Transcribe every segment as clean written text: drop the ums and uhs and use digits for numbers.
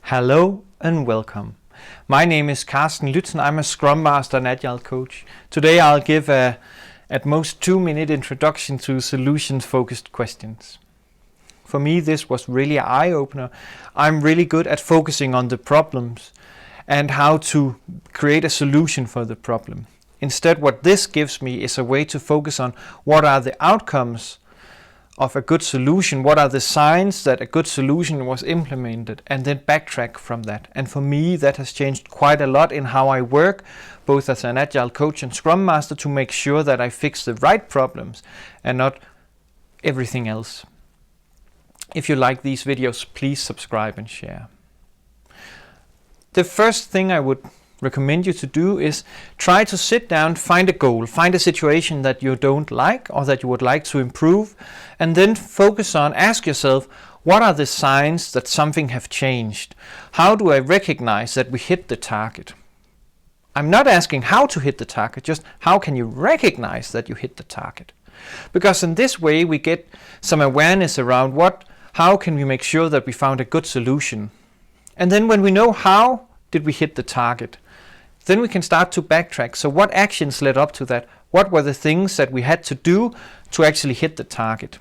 Hello and welcome. My name is Carsten Lützen. I'm a Scrum Master and Agile Coach. Today I'll give at most 2-minute introduction to solutions-focused questions. For me, this was really an eye-opener. I'm really good at focusing on the problems and how to create a solution for the problem. Instead, what this gives me is a way to focus on what are the outcomes of a good solution, what are the signs that a good solution was implemented, and then backtrack from that. And for me, that has changed quite a lot in how I work, both as an Agile coach and Scrum Master, to make sure that I fix the right problems and not everything else. If you like these videos, please subscribe and share. The first thing I would recommend you to do is try to sit down, find a goal, find a situation that you don't like or that you would like to improve, and then focus on, ask yourself, what are the signs that something have changed? How do I recognize that we hit the target? I'm not asking how to hit the target, just how can you recognize that you hit the target? Because in this way we get some awareness around how can we make sure that we found a good solution. And then when we know how did we hit the target, then we can start to backtrack. So what actions led up to that? What were the things that we had to do to actually hit the target?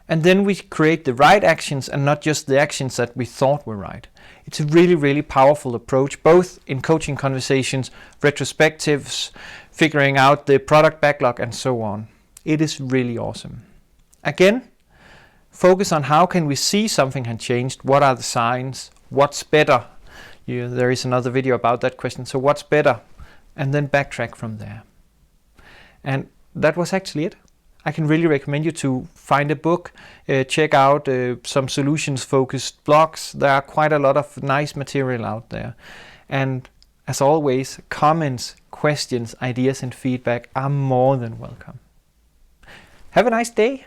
And then we create the right actions and not just the actions that we thought were right. It's a really, really powerful approach, both in coaching conversations, retrospectives, figuring out the product backlog, and so on. It is really awesome. Again, focus on how can we see something had changed, what are the signs, what's better. There is another video about that question. So what's better? And then backtrack from there. And that was actually it. I can really recommend you to find a book, check out some solutions-focused blogs. There are quite a lot of nice material out there. And as always, comments, questions, ideas, and feedback are more than welcome. Have a nice day.